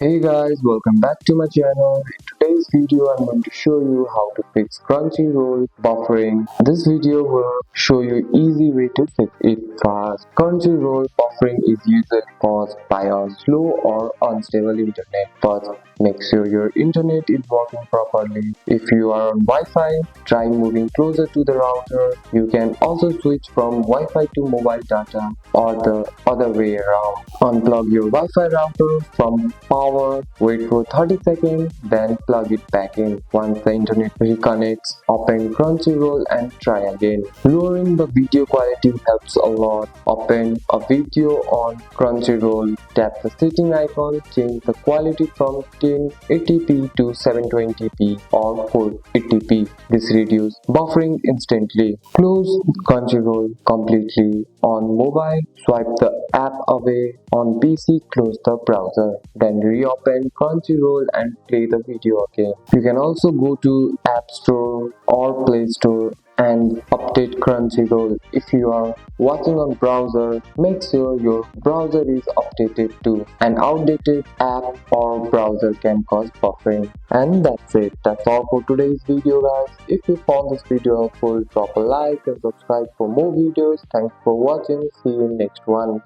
Hey guys, welcome back to my channel. In today's video, I'm going to show you how to fix Crunchyroll buffering. This video will show you easy way to fix it fast. Crunchyroll buffering is usually caused by a slow or unstable internet, but make sure your internet is working properly. If you are on Wi-Fi, try moving closer to the router. You can also switch from Wi-Fi to mobile data or the other way around. Unplug your Wi-Fi router from power, wait for 30 seconds, then plug it back in. Once the internet reconnects, open Crunchyroll and try again. Lowering the video quality helps a lot. Open a video on Crunchyroll, tap the setting icon, change the quality from 1080p to 720p or 480p. This reduces buffering instantly. Close Crunchyroll completely. On mobile, swipe the app away. On PC, close the browser. Then reopen Crunchyroll and play the video again. You can also go to App Store or Play Store and update Crunchyroll. If you are watching on browser, make sure your browser is updated too. An outdated app or browser can cause buffering. And that's it. That's all for today's video guys. If you found this video helpful, drop a like and subscribe for more videos. Thanks for watching. See you in next one.